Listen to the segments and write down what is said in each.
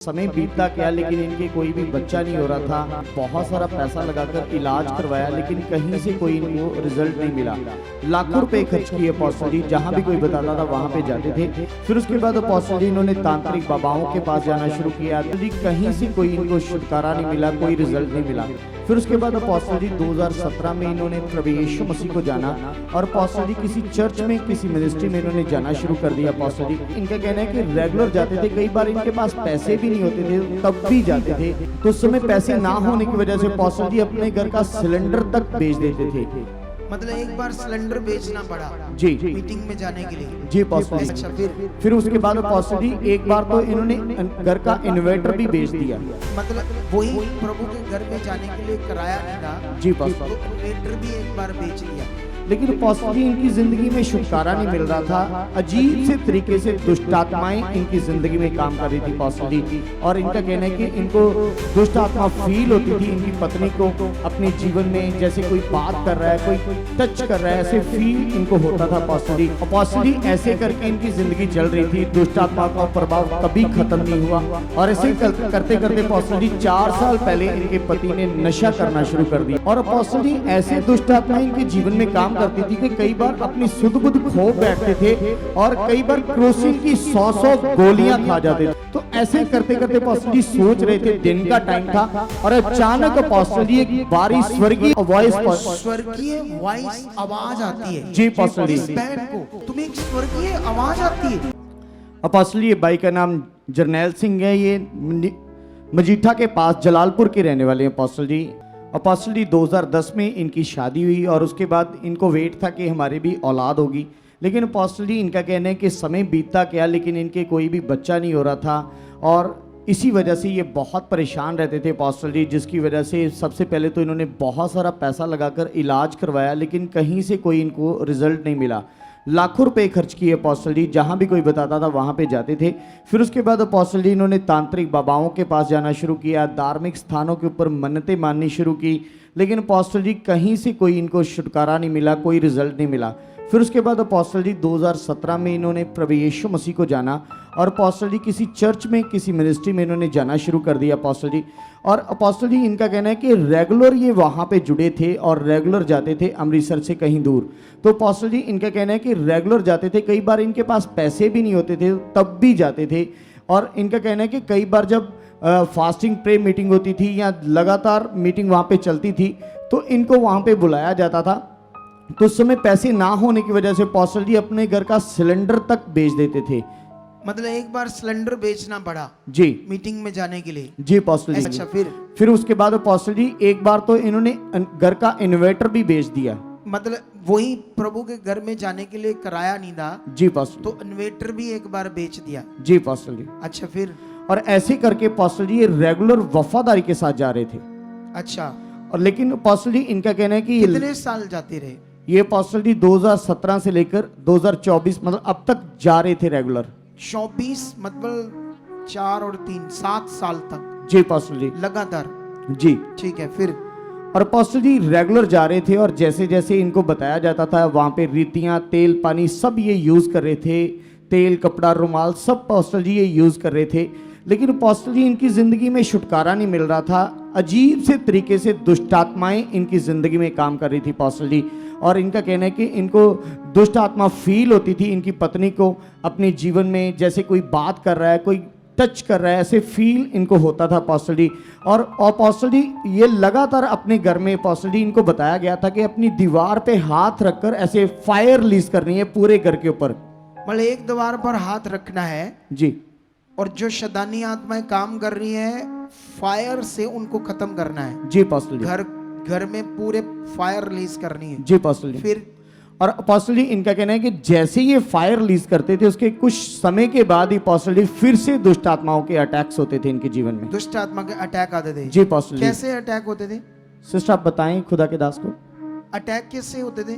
समय बीतता गया लेकिन इनके कोई भी बच्चा नहीं हो रहा था। बहुत सारा पैसा लगाकर इलाज करवाया लेकिन कहीं से कोई इनको रिजल्ट नहीं मिला। लाखों रुपए खर्च किए अपोस्टल जी, जहाँ भी कोई बताता था वहाँ पे जाते थे। फिर उसके बाद अपोस्टल जी इन्होंने तांत्रिक बाबाओं के पास जाना शुरू किया, कहीं से कोई इनको छुटकारा नहीं मिला, कोई रिजल्ट नहीं मिला। फिर उसके बाद अपोस्टल जी 2017 में इन्होंने प्रभु यीशु मसीह को जाना और अपोस्टल जी किसी चर्च में किसी मिनिस्ट्री में इन्होंने जाना शुरू कर दिया। अपोस्टल जी इनका कहना है कि रेगुलर जाते थे, कई बार इनके पास पैसे भी नहीं होते थे तब भी जाते थे। तो उस समय पैसे ना होने की वजह से अपोस्टल जी अपने घर का सिलेंडर तक बेच देते थे। मतलब एक बार सिलेंडर बेचना पड़ा जी मीटिंग में जाने के लिए जी अपोस्टल जी। अच्छा फिर उसके बाद अपोस्टल जी एक बार तो इन्होंने घर का इन्वर्टर भी बेच दिया। मतलब वही प्रभु के घर में जाने के लिए किराया नहीं था जी अपोस्टल। तो इन्वर्टर भी एक बार बेच लिया। लेकिन अपोस्टल जी इनकी जिंदगी में छुटकारा नहीं मिल रहा था। अजीब से तरीके से दुष्ट आत्माएं इनकी जिंदगी में काम कर रही थी अपोस्टल जी। और इनका कहना है कि इनको दुष्ट आत्मा फील होती थी इनकी पत्नी को अपने जीवन में, जैसे कोई बात कर रहा है, कोई टच कर रहा है, ऐसे फील इनको होता था अपोस्टल जी। अपोस्टल जी ऐसे करके इनकी जिंदगी चल रही थी। दुष्ट आत्मा का प्रभाव कभी खत्म नहीं हुआ और ऐसे करते करते अपोस्टल जी 4 साल पहले इनके पति ने नशा करना शुरू कर दिया। और अपोस्टल जी ऐसे दुष्ट आत्मा इनके जीवन में काम करती थी कि कई बार अपनी सुध बुध खो बैठते थे और कई बार क्रोसिन की 100 गोलियां खा जाते थे। तो ऐसे करते करते अपोस्टल जी सोच रहे थे, दिन का टाइम था और अचानक अपोस्टल जी एक बारी स्वर्गीय वॉइस आवाज आती है जी अपोस्टल जी। इस बैंड को तुम्हें एक स्वर्गीय आवाज आती है। अपोस्टल ये भाई का नाम जरनैल सिंह है, ये मजीठा के पास जलालपुर के रहने वाले हैं अपोस्टल जी। अपोस्टल जी 2010 में इनकी शादी हुई और उसके बाद इनको वेट था कि हमारी भी औलाद होगी। लेकिन अपोस्टल जी इनका कहना है कि समय बीतता गया लेकिन इनके कोई भी बच्चा नहीं हो रहा था और इसी वजह से ये बहुत परेशान रहते थे अपोस्टल जी, जिसकी वजह से सबसे पहले तो इन्होंने बहुत सारा पैसा लगाकर इलाज करवाया लेकिन कहीं से कोई इनको रिजल्ट नहीं मिला। लाखों रुपए खर्च किए अपोस्टल जी, जहाँ भी कोई बताता था वहाँ पे जाते थे। फिर उसके बाद अपोस्टल जी इन्होंने तांत्रिक बाबाओं के पास जाना शुरू किया, धार्मिक स्थानों के ऊपर मन्नतें माननी शुरू की, लेकिन अपोस्टल जी कहीं से कोई इनको छुटकारा नहीं मिला, कोई रिजल्ट नहीं मिला। फिर उसके बाद अपोस्टल जी 2017 में इन्होंने प्रभु यीशु मसीह को जाना और अपोस्टल जी किसी चर्च में किसी मिनिस्ट्री में इन्होंने जाना शुरू कर दिया अपोस्टल जी। और अपोस्टल जी इनका कहना है कि रेगुलर ये वहाँ पे जुड़े थे और रेगुलर जाते थे अमृतसर से कहीं दूर। तो अपोस्टल जी इनका कहना है कि रेगुलर जाते थे, कई बार इनके पास पैसे भी नहीं होते थे तब भी जाते थे। और इनका कहना है कि कई बार जब फास्टिंग प्रे मीटिंग होती थी या लगातार मीटिंग वहाँ पे चलती थी तो इनको वहाँ पे बुलाया जाता था। तो उस समय पैसे ना होने की वजह से अपोस्टल जी अपने घर का सिलेंडर तक बेच देते थे। मतलब एक बार सिलेंडर बेचना पड़ा जी मीटिंग में जाने के लिए जी अपोस्टल जी। अच्छा फिर उसके बाद अपोस्टल जी एक बार तो इन्होंने घर का इन्वर्टर भी बेच दिया। मतलब वही प्रभु के घर में जाने के लिए किराया नहीं था जी अपोस्टल। तो इन्वर्टर भी एक बार बेच दिया जी अपोस्टल जी। अच्छा फिर और ऐसे करके अपोस्टल जी ये रेगुलर वफादारी के साथ जा रहे थे। अच्छा और लेकिन अपोस्टल जी इनका कहना है कि कितने साल जाते रहे ये अपोस्टल जी 2017 से लेकर 2024 मतलब अब तक जा रहे थे रेगुलर। 24 मतलब 4 और 3 7 साल तक जी अपोस्टल जी लगातार जी। ठीक है फिर और अपोस्टल जी रेगुलर जा रहे थे और जैसे जैसे इनको बताया जाता था वहाँ पे रीतियाँ, तेल, पानी सब ये यूज़ कर रहे थे, तेल, कपड़ा, रुमाल सब अपोस्टल जी ये यूज़ कर रहे थे। लेकिन अपोस्टल जी इनकी ज़िंदगी में छुटकारा नहीं मिल रहा था। अजीब से तरीके से दुष्ट आत्माएं इनकी ज़िंदगी में काम कर रही थी अपोस्टल जी। और इनका कहना है कि इनको दुष्ट आत्मा फील होती थी इनकी पत्नी को अपने जीवन में, जैसे कोई बात कर रहा है, कोई टच कर रहा है, ऐसे फील इनको होता था अपोस्टल जी। और अपोस्टल जी ये लगातार अपने घर में अपोस्टल जी इनको बताया गया था कि अपनी दीवार पे हाथ रखकर ऐसे फायर रिलीज करनी है पूरे घर के ऊपर। मतलब एक दीवार पर हाथ रखना है जी और जो शैतानी आत्माएं काम कर रही है फायर से उनको खत्म करना है जी अपोस्टल जी। घर में पूरे फायर रिलीज करनी है जी अपोस्टल जी। फिर और अपोस्टल जी इनका कहना है कि जैसे ये फायर रिलीज करते थे उसके कुछ समय के बाद ही अपोस्टल जी फिर से दुष्ट आत्माओं के अटैक्स होते थे इनके जीवन में। दुष्ट आत्मा के अटैक आते थे जी अपोस्टल जी। कैसे अटैक होते थे सिस्टर आप बताएं खुदा के दास को। अटैक कैसे होते थे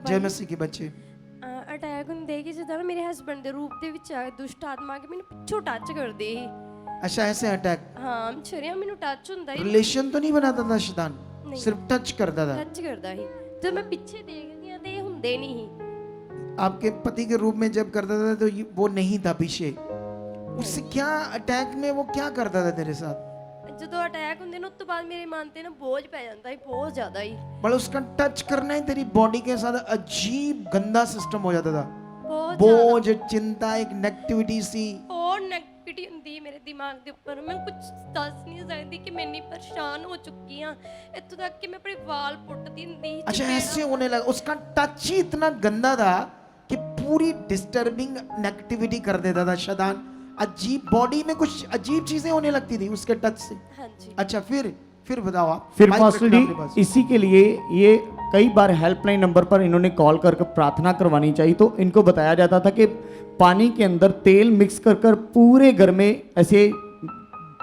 जय मसीह के बच्चे ਅਟੈਕ ਹੁੰਦੇ ਕਿ ਜਦੋਂ ਮੇਰੇ ਹਸਬੰਡ ਦੇ ਰੂਪ ਦੇ ਵਿੱਚ ਆ ਦੁਸ਼ਟ ਆਤਮਾ ਕੇ ਮੈਨੂੰ ਪਿੱਛੋਂ ਟੱਚ ਕਰਦੇ ਸੀ। अच्छा ऐसे अटैक ਹਾਂ ਛਰਿਆ ਮੈਨੂੰ ਟੱਚ ਹੁੰਦਾ ਸੀ, रिलेशन तो नहीं बनाता था शैतान नहीं। सिर्फ टच करता था ਟੱਚ ਕਰਦਾ ਸੀ। ਜਦ ਮੈਂ ਪਿੱਛੇ ਦੇਖਦੀ ਆ ਤੇ ਇਹ ਹੁੰਦੇ ਨਹੀਂ ਸੀ। आपके पति के रूप में जब करता था तो वो नहीं था पीछे उससे क्या अटैक में वो क्या करता था तेरे साथ? ਜਦੋਂ ਅਟੈਕ ਹੁੰਦੇ ਨੇ ਉਸ ਤੋਂ ਬਾਅਦ ਮੇਰੇ ਮਨ ਤੇ ਨਾ ਬੋਝ ਪੈ ਜਾਂਦਾ ਹੈ ਬਹੁਤ ਜ਼ਿਆਦਾ ਹੀ बड़ा उसका टच करना ही तेरी बॉडी के साथ अजीब गंदा सिस्टम हो जाता था। ਬਹੁਤ ਜ਼ਿਆਦਾ बोझ, चिंता, एक नेगेटिविटी सी। ਬਹੁਤ ਨੈਗੇਟਿਵਿਟੀ ਹੁੰਦੀ ਹੈ ਮੇਰੇ ਦਿਮਾਗ ਦੇ ਉੱਪਰ ਮੈਂ ਕੁਝ ਦੱਸ ਨਹੀਂ ਸਕਦੀ ਕਿ ਮੈਂ ਇੰਨੀ ਪਰੇਸ਼ਾਨ ਹੋ ਚੁੱਕੀ ਹਾਂ ਇੱਥੋਂ ਤੱਕ ਕਿ ਮੈਂ ਆਪਣੇ ਵਾਲ ਪੁੱਟਦੀ ਹੁੰਦੀ ਸੀ अच्छा ਚਿਹਰਾ- ऐसे होने लगा, उसका टच ही इतना गंदा था कि पूरी डिस्टर्बिंग नेगेटिविटी कर देता था शैतान। अजीब बॉडी में कुछ अजीब चीजें होने लगती थी उसके टच से। ਹਾਂਜੀ अच्छा फिर बताओ आप। फिर माइक पास्टर रखना जी अपने पास। इसी के लिए ये कई बार हेल्पलाइन नंबर पर इन्होंने कॉल करके प्रार्थना करवानी चाहिए, तो इनको बताया जाता था कि पानी के अंदर तेल मिक्स कर कर पूरे घर में ऐसे।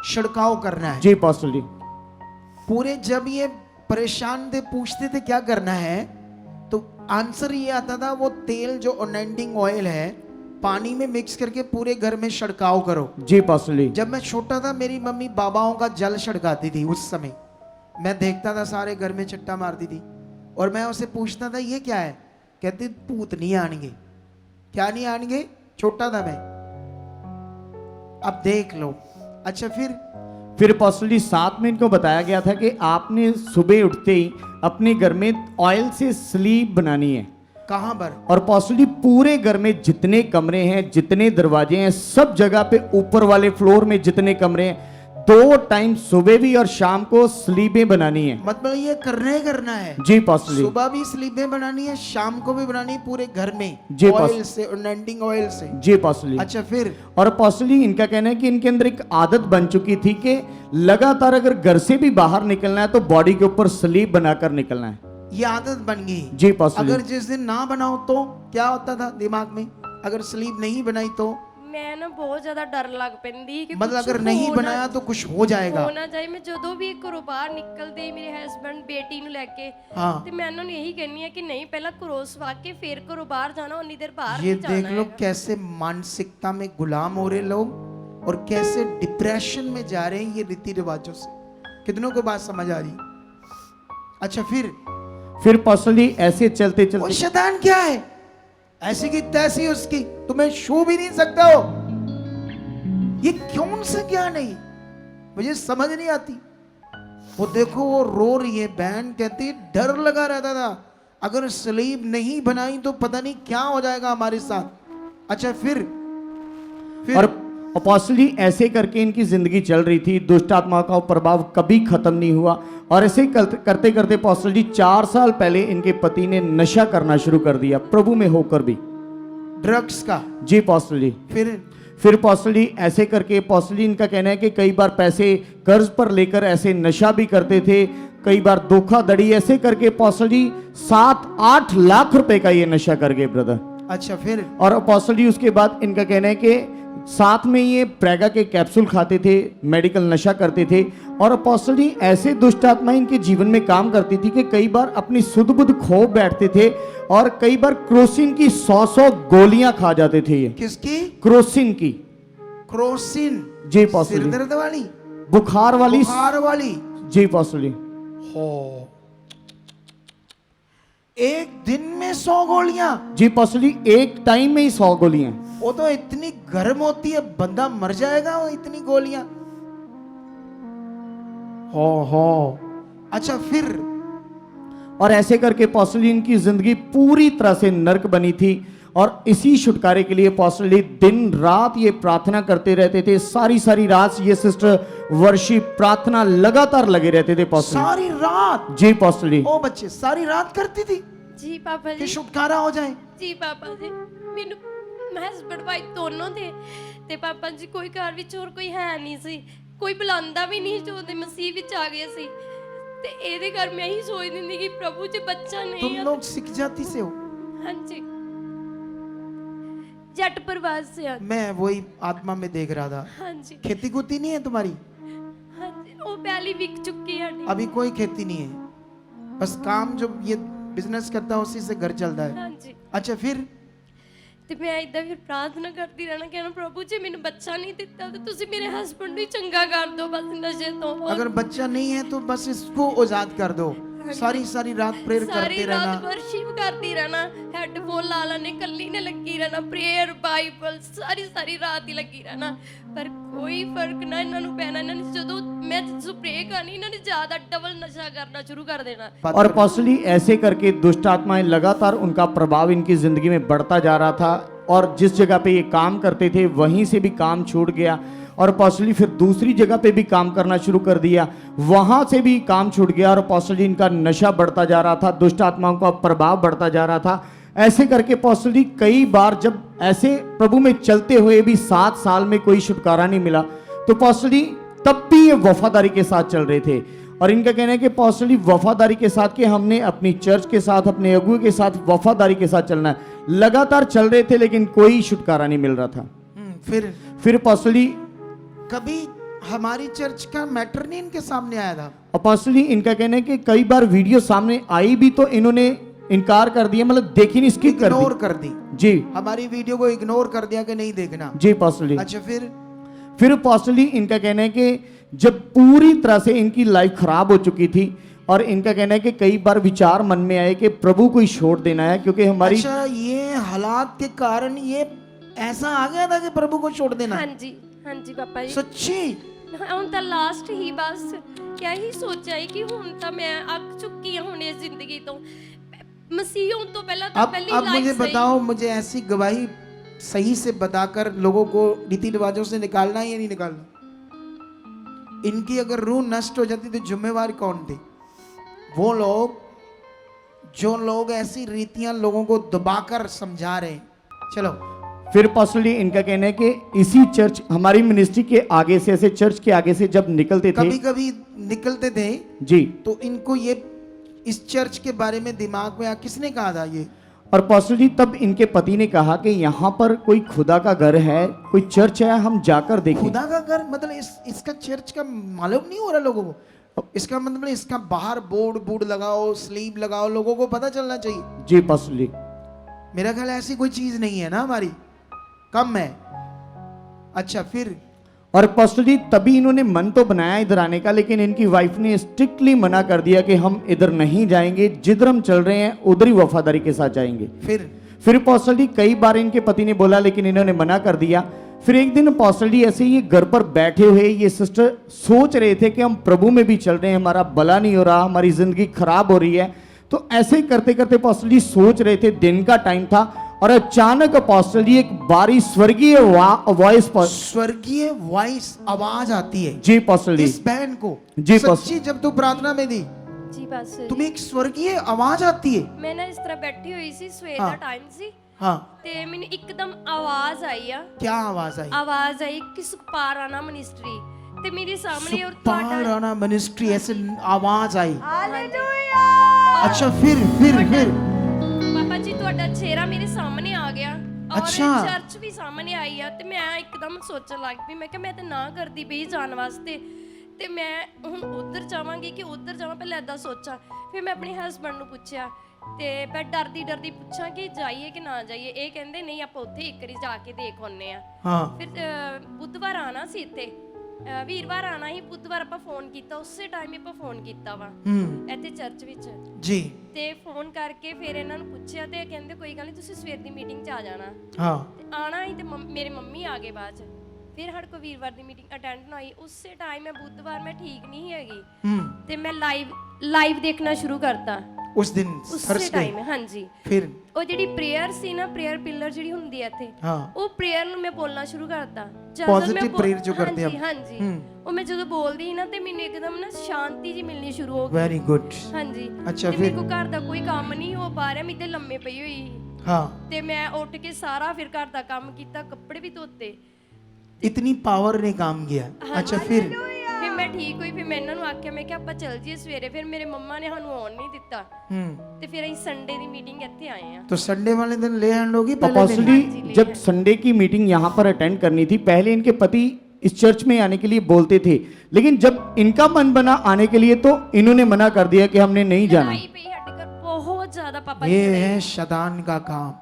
छिड़काव करना है जी पास्टर जी। पूरे। जब ये परेशान थे, पूछते थे क्या करना है, तो आंसर ये आता था वो तेल जो अनॉइंटिंग ऑयल है पानी में मिक्स करके पूरे घर में छिड़काव करो। जी पास्टर जी। जब मैं छोटा था मेरी मम्मी बाबाओं का जल छिड़काती थी। उस समय मैं देखता था सारे घर में छट्टा मारती थी और मैं उसे पूछता था ये क्या है, कहती भूत नहीं आएंगे। क्या नहीं आएंगे? छोटा था मैं। अब देख लो। अच्छा फिर पास्टर जी साथ में इनको बताया गया था कि आपने सुबह उठते ही अपने घर में ऑयल से स्लीप बनानी है। कहां पर? और पास्टर जी पूरे घर में जितने कमरे हैं, जितने दरवाजे हैं, सब जगह पे ऊपर वाले फ्लोर में जितने कमरे हैं, 2 टाइम सुबह भी और शाम को स्लीपें बनानी है। मतलब ये करना है। जी पास्टर जी। सुबह भी स्लीपें बनानी है, शाम को भी बनानी है, पूरे घर में जी ऑयल से, अनॉइंटिंग ऑयल से। जी पास्टर जी। अच्छा फिर? और पास्टर जी इनका कहना है कि इनके अंदर एक आदत बन चुकी थी कि लगातार अगर घर से भी बाहर निकलना है तो बॉडी के ऊपर स्लीप बनाकर निकलना है। ये आदत बन गई। जी पास्टर अगर जी। जिस दिन ना बनाओ तो क्या होता था दिमाग में? अगर स्लीप नहीं बनाई तो ਮੈਂ ਨਾ ਬਹੁਤ ਜ਼ਿਆਦਾ ਡਰ ਲੱਗ ਪੈਂਦੀ ਕਿ मतलब ਕੁਛ अगर नहीं ਹੋ ਨਾ- बनाया तो कुछ हो जाएगा। ਹੋ ਨਾ ਜਾਏ। ਮੈਂ ਜਦੋਂ ਵੀ ਘਰੋਂ ਬਾਹਰ ਨਿਕਲਦੇ ਹੀ ਮੇਰੇ ਹਸਬੰਡ ਬੇਟੀ ਨੂੰ ਲੈ ਕੇ हाँ ਤੇ ਮੈਂ ਉਹਨਾਂ ਨੂੰ ਇਹੀ ਕਹਿੰਨੀ ਆ ਕਿ ਨਹੀਂ ਪਹਿਲਾਂ ਘਰੋਂ ਸਵਾ ਕੇ ਫਿਰ ਘਰੋਂ ਬਾਹਰ ਜਾਣਾ, ਉਨੀ ਦੇਰ ਬਾਹਰ ये नहीं जाना देख लो हैगा। कैसे मानसिकता में गुलाम हो रहे लोग और कैसे डिप्रेशन में जा रहे हैं ये रीति रिवाजों से। कितनों को बात समझ आ रही? अच्छा फिर पास्टर जी ऐसे चलते वो चलते शैतान क्या है? ऐसी की तैसी उसकी, तुम्हें छू भी नहीं सकता हो। ये कौन सा ज्ञान है? मुझे समझ नहीं आती। वो देखो वो रो रही है बहन, कहती डर लगा रहता था अगर स्लीप नहीं बनाई तो पता नहीं क्या हो जाएगा हमारे साथ। अच्छा फिर और अपोस्टल जी ऐसे करके इनकी जिंदगी चल रही थी। दुष्ट आत्मा का प्रभाव कभी खत्म नहीं हुआ और ऐसे करते करते अपोस्टल जी 4 साल पहले इनके पति ने नशा करना शुरू कर दिया, प्रभु में होकर भी। ड्रग्स का? जी अपोस्टल जी। फिर अपोस्टल जी ऐसे करके अपोस्टल जी इनका कहना है कि कई बार पैसे कर्ज पर लेकर ऐसे नशा भी करते थे, कई बार धोखाधड़ी, ऐसे करके अपोस्टल जी 7-8 लाख रुपए का ये नशा कर गए ब्रदर। अच्छा फिर? और अपोस्टल जी उसके बाद इनका कहना है कि साथ में ये प्रेगा के कैप्सूल खाते थे, मेडिकल नशा करते थे। और अपोस्टल जी ऐसे दुष्ट आत्मा इनके जीवन में काम करती थी कि कई बार अपनी सुध बुध खो बैठते थे और कई बार क्रोसिन की 100 गोलियां खा जाते थे ये। किसकी? क्रोसिन की। क्रोसिन? जी अपोस्टल सिर जी। दर्द वाली? बुखार वाली। बुखार वाली? जी अपोस्टल जी। हो एक दिन में 100 गोलियां? जी अपोस्टल जी एक टाइम में ही 100 गोलियां। वो तो इतनी गर्म होती है बंदा मर जाएगा वो इतनी गोलियां। हो अच्छा फिर? और ऐसे करके अपोस्टल जी इनकी जिंदगी पूरी तरह से नरक बनी थी और इसी छुटकारे के लिए अपोस्टल जी दिन रात ये प्रार्थना करते रहते थे। सारी रात ये सिस्टर वर्शिप प्रार्थना लगातार लगे रहते थे अपोस्टल। सारी रात? जी अपोस्टल जी। ओ बच्चे सारी रात करती थी ਜੀ ਪਾਪਾ कि ਜੀ। छुटकारा हो जाए? ਜੀ ਪਾਪਾ ਜੀ ਮੈਨੂੰ ਹਸਬੰਡ ਵਾਈਫ ਦੋਨੋਂ ਦੇ ਤੇ ਪਾਪਾ ਜੀ ਕੋਈ ਘਰ ਵਿੱਚ ਹੋਰ ਕੋਈ ਹੈ ਨਹੀਂ ਸੀ, ਕੋਈ ਬੁਲਾਉਂਦਾ ਵੀ ਨਹੀਂ ਜੋ ਦੇ ਮਸੀਹ ਵਿੱਚ ਆ ਗਏ ਸੀ ਤੇ ਇਹਦੇ ਘਰ ਮੈਂ ਹੀ ਸੋਚਦੀ ਹੁੰਦੀ ਕਿ ਪ੍ਰਭੂ ਜੀ ਬੱਚਾ ਨਹੀਂ तुम ਆ। लोग सिख जाती से हो? ਹਾਂਜੀ ਜੱਟ ਪਰਿਵਾਰ ਸੇ ਆ। मैं वही आत्मा में देख रहा था। ਹਾਂਜੀ खेती कुती नहीं है तुम्हारी? ਹਾਂਜੀ ਉਹ ਪਹਿਲੀ ਵਿਕ ਚੁੱਕੀ ਹੈ। अभी कोई खेती नहीं है, बस काम जो ये बिजनेस करता है उसी से घर चलता है। ਹਾਂਜੀ अच्छा फिर? ਤੇ ਮੈਂ ਇਦਾਂ ਫਿਰ ਪ੍ਰਾਰਥਨਾ ਕਰਦੀ ਰਹਿਣਾ ਕਿ ਪ੍ਰਭੂ ਜੀ ਮੈਨੂੰ ਬੱਚਾ ਨਹੀਂ ਦਿੱਤਾ ਤੇ ਤੁਸੀਂ ਮੇਰੇ ਹਸਬੰਡ ਨੂੰ ਹੀ ਚੰਗਾ ਕਰ ਦਿਓ ਬਸ ਨਸ਼ੇ ਤੋਂ। अगर बच्चा नहीं है तो बस इसको आजाद कर दो। सारी सारी रात प्रेयर ਸਾਰੀ करते ਰਾਤ रहना। ਵਰਸ਼ਿਪ ਕਰਦੀ ਰਹਿਣਾ, ਹੈੱਡਫੋਨ ਲਾ ਲੈਣੇ, ਕੱਲੀ ਨੇ ਲੱਗੀ ਰਹਿਣਾ, ਪ੍ਰੇਅਰ ਬਾਈਬਲ ਸਾਰੀ ਰਾਤ ਹੀ ਲੱਗੀ ਰਹਿਣਾ, ਪਰ ਕੋਈ ਫਰਕ ਨਾ ਇਹਨਾਂ ਨੂੰ ਪੈਣਾ। ਇਹਨਾਂ ਨੇ ਜਦੋਂ ਮੈਂ ਸਪਰੇ ਕਰਨੀ, ਇਹਨਾਂ ਨੇ ਜ਼ਿਆਦਾ ਡਬਲ ਨਸ਼ਾ करना शुरू कर देना। और पॉसिबली ऐसे करके दुष्ट आत्माएं लगातार उनका प्रभाव इनकी जिंदगी में बढ़ता जा रहा था, और जिस जगह पे ये काम करते थे वहीं से भी काम छूट गया, और पॉसिबली फिर दूसरी जगह पे भी काम करना शुरू कर दिया, वहाँ से भी काम छूट गया, और पॉसिबली इनका नशा बढ़ता जा रहा था, दुष्ट आत्माओं का प्रभाव बढ़ता जा रहा था। ऐसे करके पॉसिबली कई बार जब ऐसे प्रभु में चलते हुए भी 7 साल में कोई छुटकारा नहीं मिला, तो पॉसिबली तब भी ये वफादारी के साथ चल रहे थे। और इनका कहना है कि पॉसिबली वफादारी के साथ कि हमने अपनी चर्च के साथ, अपने अगुए के साथ वफादारी के साथ चलना है। लगातार चल रहे थे लेकिन कोई छुटकारा नहीं मिल रहा था। फिर पॉसिबली कभी हमारी चर्च का मैटर नहीं इनके सामने आया था। पॉसिबली इनका कहना है कि कई बार वीडियो सामने आई भी तो इन्होंने इनकार कर दिया, मतलब देखी नहीं, स्किप इग्नोर कर दी जी। हमारी वीडियो को इग्नोर कर दिया कि नहीं देखना जी पॉसिबली। अच्छा फिर पॉसिबली इनका कहना है कि जब पूरी तरह से इनकी लाइफ खराब हो चुकी थी, और इनका कहना है कि कई बार विचार मन में आए कि प्रभु को ही छोड़ देना है, क्योंकि हमारी अच्छा ये हालात के कारण ये ऐसा आ गया था कि प्रभु को छोड़ देना। ਹਾਂਜੀ ਹਾਂਜੀ ਪਾਪਾ ਜੀ, सच्ची ਹੁਣ ਤਾਂ ਲਾਸਟ ਹੀ ਬਸ ਕਿਆ ਹੀ ਸੋਚਿਆ ਹੀ ਕਿ ਹੁਣ ਤਾਂ ਮੈਂ ਅੱਕ ਚੁੱਕੀ ਹਾਂ ਹੁਣ ਇਸ ਜ਼ਿੰਦਗੀ ਤੋਂ। ਮਸੀਹ ਹੋਣ ਤੋਂ ਪਹਿਲਾਂ ਤਾਂ ਪਹਿਲੀ अब मुझे ਲਾਈਫ बताओ, मुझे ऐसी गवाही सही से बताकर लोगों को रीति रिवाजों से निकालना है या नहीं निकालना? इनकी अगर रूह नष्ट हो जाती तो जिम्मेवार कौन थे? वो लोग जो लोग ऐसी रीतियां लोगों को दबाकर समझा रहे हैं। चलो फिर पॉसिबली इनका कहना है कि इसी चर्च, हमारी मिनिस्ट्री के आगे से, ऐसे चर्च के आगे से जब निकलते थे, कभी कभी निकलते थे जी, तो इनको ये इस चर्च के बारे में दिमाग में किसने कहा था ये? और पॉसिबली तब इनके पति ने कहा कि यहाँ पर कोई खुदा का घर है, कोई चर्च है, हम जाकर देखें। खुदा का घर मतलब इसका चर्च का मालूम नहीं हो रहा लोगों को। इसका मतलब इसका बाहर बोर्ड लगाओ, स्लीव लगाओ, लोगों को पता चलना चाहिए। जी पॉसिबली। मेरा ख्याल ऐसी कोई चीज नहीं है ना, हमारी कम है। अच्छा फिर और पॉसिबली तभी इन्होंने मन तो बनाया इधर आने का, लेकिन इनकी वाइफ ने स्ट्रिक्टली मना कर दिया कि हम इधर नहीं जाएंगे, जिधर हम चल रहे हैं उधर ही वफादारी के साथ जाएंगे। फिर पॉसिबली कई बार इनके पति ने बोला लेकिन इन्होंने मना कर दिया। फिर एक दिन पॉसिबली ऐसे ही घर पर बैठे हुए ये सिस्टर सोच रहे थे कि हम प्रभु में भी चल रहे हैं, हमारा भला नहीं हो रहा, हमारी जिंदगी खराब हो रही है। तो ऐसे ही करते करते पॉसिबली सोच रहे थे, दिन का टाइम था, और अचानक पॉसिबली एक बारी स्वर्गीय वॉइस आवाज आती है जी पॉसिबली इस बहन को। जी सच्ची जब तू प्रार्थना में थी ਜੀ ਬਸ तुम्हें एक स्वर्गीय आवाज आती है। ਮੈਂ ਨਾ ਇਸ ਤਰ੍ਹਾਂ ਬੈਠੀ ਹੋਈ ਸੀ, ਸਵੇਰ ਹਾਂ। ਦਾ ਟਾਈਮ ਸੀ, हाँ ਤੇ ਮੈਨੂੰ ਇੱਕਦਮ ਆਵਾਜ਼ ਆਈ ਆ। क्या आवाज आई? ਆਵਾਜ਼ ਆਈ ਕਿ ਸੁਖਪਾਰਾਨਾ ਮਿਨਿਸਟਰੀ, ਤੇ ਮੇਰੇ ਸਾਹਮਣੇ और ਤੁਹਾਡਾ सुपाराना मिनिस्ट्री ऐसे आवाज आई। ਹਾਲੇਲੂਇਆ। अच्छा फिर ਪਾਪਾ ਜੀ ਤੁਹਾਡਾ ਚਿਹਰਾ ਮੇਰੇ ਸਾਹਮਣੇ ਆ ਗਿਆ, ਔਰ ਅੱਛਾ। ਚਰਚ ਵੀ ਸਾਹਮਣੇ ਆਈ ਆ, ਤੇ ਮੈਂ ਇੱਕਦਮ ਸੋਚਣ ਲੱਗ ਪਈ, ਮੈਂ ਕਿਹਾ ਮੈਂ ਤਾਂ ਨਾ ਕਰਦੀ ਪਈ ਜਾਣ ਵਾਸਤੇ, ਤੇ ਮੈਂ ਹੁਣ ਉਧਰ ਜਾਵਾਂਗੀ ਕਿ ਉਧਰ ਜਾਵਾਂ, ਪਹਿਲਾਂ ਏਦਾਂ ਸੋਚਾਂ। ਫਿਰ ਮੈਂ ਆਪਣੇ ਹਸਬੰਡ ਨੂੰ ਪੁੱਛਿਆ, ਤੇ ਮੈਂ ਡਰਦੀ ਪੁੱਛਾਂ ਕਿ ਜਾਈਏ ਕਿ ਨਾ ਜਾਈਏ। ਇਹ ਕਹਿੰਦੇ ਨਹੀਂ ਆਪਾਂ ਉੱਥੇ ਇੱਕ ਵਾਰੀ ਜਾ ਕੇ ਦੇਖ ਆਉਂਦੇ ਆ। हाँ ਫਿਰ ਬੁੱਧਵਾਰ ਆਣਾ ਸੀ ਇੱਥੇ, ਵੀਰਵਾਰ ਆਣਾ ਸੀ, ਬੁੱਧਵਾਰ ਆਪਾਂ ਫੋਨ ਕੀਤਾ, ਉਸੇ ਟਾਈਮ ਹੀ ਆਪਾਂ ਫੋਨ ਕੀਤਾ ਵਾ ਇੱਥੇ ਚਰਚ ਵਿੱਚ जी ਤੇ ਫੋਨ ਕਰਕੇ ਫਿਰ ਇਹਨਾਂ ਨੂੰ ਪੁੱਛਿਆ, ਤੇ ਕਹਿੰਦੇ ਕੋਈ ਗੱਲ ਨਹੀਂ ਤੁਸੀਂ ਸਵੇਰ ਦੀ ਮੀਟਿੰਗ 'ਚ ਆ ਜਾਣਾ। हाँ ਤੇ ਆਣਾ ਹੀ, ਤੇ ਮੇਰੇ ਮੰਮੀ ਆ ਗਏ ਬਾਅਦ 'ਚ। ਫਿਰ ਸਾਡੇ ਕੋਲ ਵੀਰਵਾਰ ਦੀ ਮੀਟਿੰਗ ਅਟੈਂਡ ਨਾ ਹੋਈ, ਉਸੇ ਟਾਈਮ ਮੈਂ ਬੁੱਧਵਾਰ ਮੈਂ ਠੀਕ ਨਹੀਂ ਹੈਗੀ, ਤੇ ਮੈਂ ਲਾਈਵ ਦੇਖਣਾ ਸ਼ੁਰੂ ਕਰਤਾ उस दिन ਉਸੇ थर्सडे। ਟਾਈਮ। ਹਾਂਜੀ फिर ਉਹ ਜਿਹੜੀ ਪ੍ਰੇਅਰ ਸੀ ਨਾ, ਪ੍ਰੇਅਰ ਪਿਲਰ ਜਿਹੜੀ ਹੁੰਦੀ ਹੈ ਇੱਥੇ, हाँ ਉਹ ਪ੍ਰੇਅਰ ਨੂੰ ਮੈਂ ਬੋਲਣਾ ਸ਼ੁਰੂ ਕਰਤਾ। Positive prayer जो करते हैं हम। ਹਾਂਜੀ ਉਹ ਮੈਂ ਜਦੋਂ ਬੋਲਦੀ ਸੀ ਨਾ, ਤੇ ਮੈਨੂੰ ਇੱਕਦਮ ਨਾ ਸ਼ਾਂਤੀ ਜੀ ਮਿਲਣੀ ਸ਼ੁਰੂ ਹੋ ਗਈ। Very good. ਹਾਂਜੀ ਅੱਛਾ, ਤੇ ਫਿਰ? ਮੇਰੇ ਕੋ ਘਰ ਦਾ ਕੋਈ ਕੰਮ ਨਹੀਂ ਹੋ ਪਾ ਰਿਹਾ, ਮੈਂ ਇੱਥੇ ਲੰਮੇ ਪਈ ਹੋਈ ਸੀ, हाँ ਤੇ ਮੈਂ ਉੱਠ ਕੇ ਸਾਰਾ ਫਿਰ ਘਰ ਦਾ ਕੰਮ ਕੀਤਾ, ਕੱਪੜੇ ਵੀ ਧੋਤੇ। इतनी पावर ने काम किया। अच्छा फिर ਫਿਰ ਮੈਂ ਠੀਕ ਹੋਈ, ਫਿਰ ਮੈਂ ਇਹਨਾਂ ਨੂੰ ਆਖਿਆ, ਮੈਂ ਕਿਹਾ ਆਪਾਂ ਚੱਲ ਜੀਏ ਸਵੇਰੇ। ਫਿਰ ਮੇਰੇ ਮੰਮਾ ਨੇ ਸਾਨੂੰ ਆਉਣ ਨਹੀਂ ਦਿੱਤਾ, ਤੇ ਫਿਰ ਅਸੀਂ ਸੰਡੇ ਦੀ ਮੀਟਿੰਗ ਇੱਥੇ ਆਏ ਆ। तो संडे वाले दिन ले हैंड होगी पहले दिन? पॉसिबली जब संडे की मीटिंग यहाँ पर अटेंड करनी थी, पहले इनके पति इस चर्च में आने के लिए बोलते थे, लेकिन जब इनका मन बना आने के लिए तो इन्होंने मना कर दिया कि हमने नहीं जाना। ਲੜਾਈ ਪਈ ਸਾਡੇ ਘਰ ਬਹੁਤ ਜ਼ਿਆਦਾ ਪਾਪਾ ये ਜੀ। है शैतान का काम।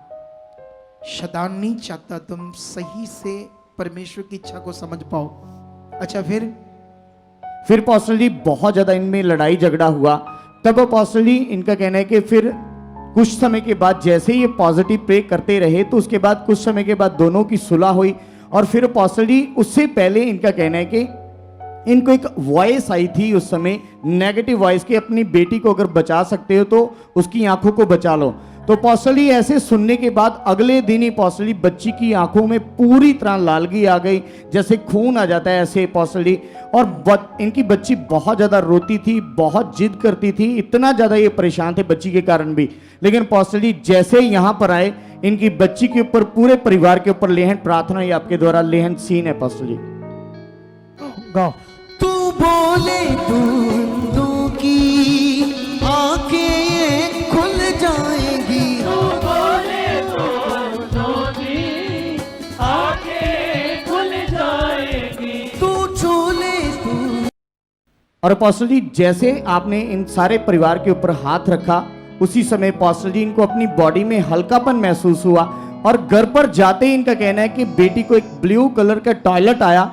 शैतान नहीं चाहता तुम सही से परमेश्वर की इच्छा को समझ पाओ। अच्छा फिर पॉसिबली बहुत ज़्यादा इनमें लड़ाई झगड़ा हुआ। तब अपोस्टल जी इनका कहना है कि फिर कुछ समय के बाद जैसे ही ये पॉजिटिव प्रे करते रहे तो उसके बाद कुछ समय के बाद दोनों की सुलह हुई। और फिर अपोस्टल जी उससे पहले इनका कहना है कि इनको एक वॉइस आई थी उस समय, नेगेटिव वॉइस, कि अपनी बेटी को अगर बचा सकते हो तो उसकी आंखों को बचा लो। तो पॉस्टली ऐसे सुनने के बाद अगले दिन ही पॉस्टली बच्ची की आंखों में पूरी तरह लालगी आ गई, जैसे खून आ जाता है ऐसे पॉस्टली। और इनकी बच्ची बहुत ज़्यादा रोती थी, बहुत जिद करती थी, इतना ज़्यादा ये परेशान थे बच्ची के कारण भी। लेकिन पॉस्टली जैसे ही यहाँ पर आए, इनकी बच्ची के ऊपर, पूरे परिवार के ऊपर लेहन प्रार्थना ये आपके द्वारा लेहन सीन है पॉस्टली। गाओ। तू बोले तू की आंखें खुल जाएंगी, तू बोले तो की आंखें खुल जाएगी। तू छोले तू। और अपोस्टल जी जैसे आपने इन सारे परिवार के ऊपर हाथ रखा, उसी समय अपोस्टल जी इनको अपनी बॉडी में हल्कापन महसूस हुआ। और घर पर जाते ही इनका कहना है कि बेटी को एक ब्लू कलर का टॉयलेट आया।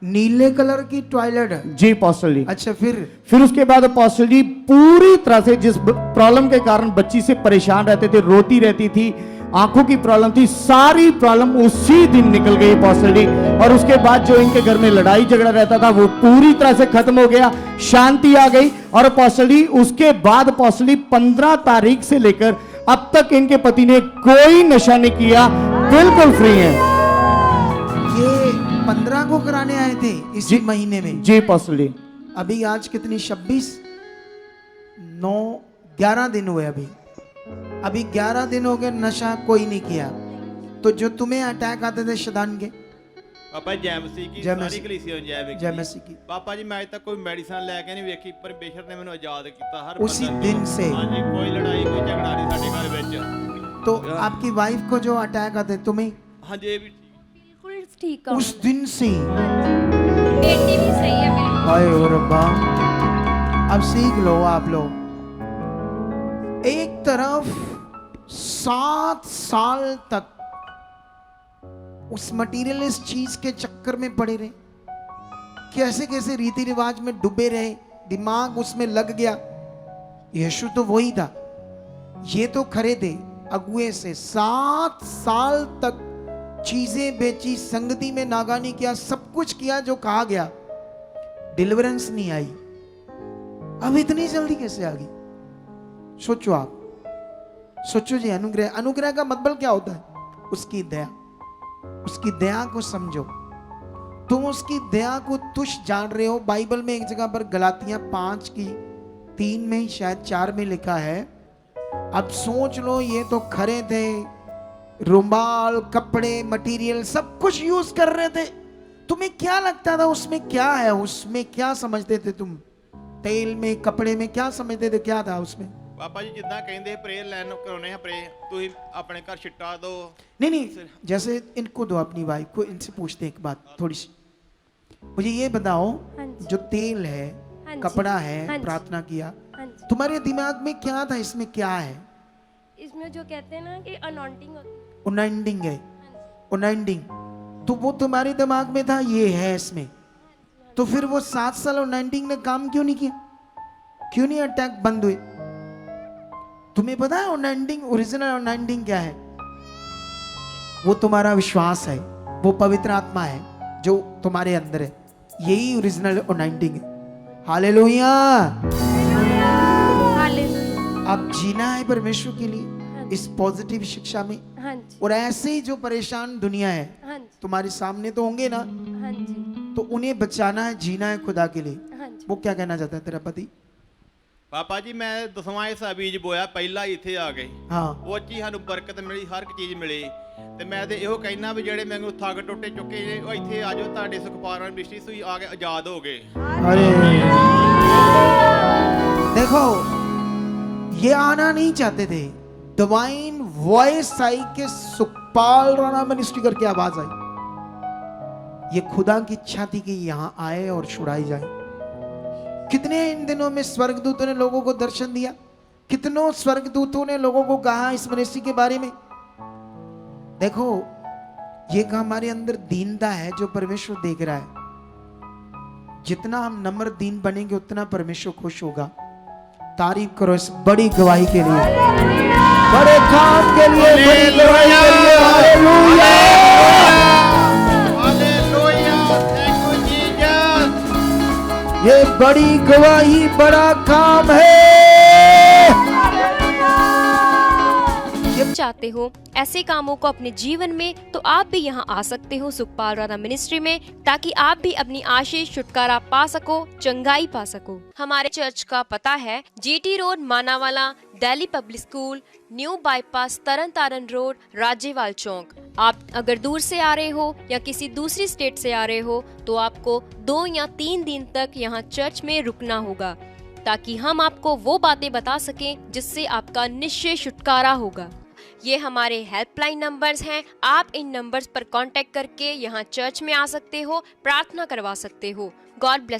नीले कलर की टॉयलेट। जी अपोस्टल जी। अच्छा, फिर उसके बाद अपोस्टल जी पूरी तरह से जिस प्रॉब्लम के कारण बच्ची से परेशान रहते थे, रोती रहती थी, आंखों की प्रॉब्लम थी, सारी प्रॉब्लम उसी दिन निकल गई अपोस्टल जी। और उसके बाद जो इनके घर में लड़ाई झगड़ा रहता था वो पूरी तरह से खत्म हो गया, शांति आ गई। और अपोस्टल जी उसके बाद अपोस्टल जी 15 तारीख से लेकर अब तक इनके पति ने कोई नशा नहीं किया, बिल्कुल फ्री हैं। ये 15 को कराने आए थे इसी महीने में। जी अपोस्टल जी। अभी आज कितनी 26, 9, 11 दिन हुए। अभी 11 दिन हो गए, नशा कोई नहीं किया। तो जो तुम्हें अटैक आते थे शैतान के, पापा जय मसीह की जय सारी मसीह। कलीसिया ਨੂੰ ਜੈ ਵੇਖੀ जय मसीह की, पापा जी मैं अज तक कोई मेडिसिन लेके नहीं वेखी, परमेश्वर ने ਮੈਨੂੰ आजाद ਕੀਤਾ हर उसी बंधन दिन ਤੋਂ। से। ਹਾਂਜੀ कोई लड़ाई कोई झगड़ा नहीं ਸਾਡੇ ਘਰ ਵਿੱਚ। तो आपकी वाइफ को जो अटैक आते तुम्हें, ਹਾਂਜੀ ਇਹ ਵੀ बिल्कुल ठीक है। उस दिन से। बेटी भी सही है बिल्कुल। हाय ओ रब्बा, अब सीख लो आप लोग। एक तरफ 7 साल तक उस मटीरियलिस्ट चीज के चक्कर में पड़े रहे, कैसे कैसे रीति रिवाज में डूबे रहे, दिमाग उसमें लग गया। यीशु तो वही था, ये तो खरे थे अगुए से। 7 साल तक चीजें बेची, संगति में नागानी किया, सब कुछ किया जो कहा गया, डिलीवरेंस नहीं आई। अब इतनी जल्दी कैसे आ गई? सोचो आप, सोचो जी। अनुग्रह, अनुग्रह का मतलब क्या होता है? उसकी दया। उसकी दया को समझो। तुम उसकी दया को तुच्छ जान रहे हो। बाइबल में एक जगह पर गलातियां 5 की 3 में, शायद 4 में लिखा है, अब सोच लो ये तो खरे थे, रुमाल, कपड़े, मटेरियल सब कुछ यूज कर रहे थे। तुम्हें क्या लगता था उसमें क्या है? उसमें क्या समझते थे तुम? तेल में, कपड़े में क्या समझते थे? क्या था उसमें? पापा जी जिद्दां ਕਹਿੰਦੇ प्रेयर ਲੈਣ ਕਰਾਉਣੇ ਆ प्रे, ਤੁਸੀਂ ਆਪਣੇ ਘਰ ਛਿੱਟਾ ਦੋ। नहीं नहीं, जैसे इनको दो, अपनी वाइफ को। इनसे पूछते एक बात थोड़ी सी। मुझे ये बताओ, हाँ जी। जो तेल है, हाँ जी। कपड़ा है, हाँ जी। प्रार्थना किया, हाँ जी। तुम्हारे दिमाग में क्या था? इसमें क्या है? इसमें जो कहते हैं ना कि अनॉइंटिंग होती है। उनाइंडिंग है, हाँ जी। उनाइंडिंग। तो वो तुम्हारे दिमाग में था, ये है इसमें। तो फिर वो 7 साल उनाइंडिंग ने काम क्यों नहीं किया? क्यों नहीं अटैक बंद हुए? तुम्हें पता है उनाइंडिंग, ओरिजिनल उनाइंडिंग क्या है? वो तुम्हारा विश्वास है, वो पवित्र आत्मा है जो तुम्हारे अंदर है। यही ओरिजिनल उनाइंडिंग है। हालेलुया। हालेलुया। अब जीना है परमेश्वर के लिए, हाँ जी। इस पॉजिटिव शिक्षा में। हाँ जी। और ऐसे ही जो परेशान दुनिया है हाँ जी। तुम्हारे सामने तो होंगे ना, हाँ जी। तो उन्हें बचाना है, जीना है खुदा के लिए। हाँ जी। वो क्या कहना चाहता है तेरा पति? ਪਾਪਾ ਜੀ ਮੈਂ 10ਵਾਂ ਹਿੱਸਾ ਬੀਜ ਬੋਇਆ, ਪਹਿਲਾਂ ਹੀ ਇੱਥੇ ਆ ਗਏ। हाँ, ਉਹ 'ਚ ਹੀ ਸਾਨੂੰ ਬਰਕਤ ਮਿਲੀ, ਹਰ ਇੱਕ ਚੀਜ਼ ਮਿਲੀ। ਤੇ ਮੈਂ ਤੇ ਇਹੋ ਕਹਿਣਾ ਵੀ ਜਿਹੜੇ ਮੈਨੂੰ ਥੱਕ ਟੁੱਟੇ ਚੁੱਕੇ ਨੇ, ਉਹ ਇੱਥੇ ਆ ਜਾਓ, ਤੁਹਾਡੇ ਸੁਖਪਾਰਨ ਮਿਸ਼ਰੀ ਸੂਈ ਆ ਕੇ ਆਜ਼ਾਦ ਹੋ ਗਏ। अरे देखो, ये आना नहीं चाहते थे। डिवाइन वॉइस आई के सुखपाल राणा मिनिस्ट्री करके आवाज आई। ये खुदा की इच्छा थी कि यहाँ आए और छुड़ाई जाए। कितने इन दिनों में स्वर्गदूतों ने लोगों को दर्शन दिया, कितनों स्वर्गदूतों ने लोगों को कहा इस मिनिस्ट्री के बारे में। देखो, ये हमारे अंदर दीनता है जो परमेश्वर देख रहा है। जितना हम नम्र दीन बनेंगे उतना परमेश्वर खुश होगा। तारीफ करो इस बड़ी गवाही के लिए, बड़े काम के लिए, बड़ी गवाही के लिए। Hallelujah, hallelujah, thank you Jesus. ये बड़ी गवाही, बड़ा काम है। चाहते हो ऐसे कामों को अपने जीवन में, तो आप भी यहाँ आ सकते हो सुखपाल राणा मिनिस्ट्री में, ताकि आप भी अपनी आशीष छुटकारा पा सको, चंगाई पा सको। हमारे चर्च का पता है GT road, Manawala, Delhi public school, new bypass, Tarn Taran road, Rajyawal Chowk. आप अगर दूर से आ रहे हो या किसी दूसरी स्टेट से आ रहे हो तो आपको 2 या 3 दिन तक यहाँ चर्च में रुकना होगा, ताकि हम आपको वो बातें बता सकें जिससे आपका निश्चय छुटकारा होगा। ये हमारे हेल्पलाइन नंबर्स हैं, आप इन नंबर्स पर कांटेक्ट करके यहाँ चर्च में आ सकते हो, प्रार्थना करवा सकते हो। God bless.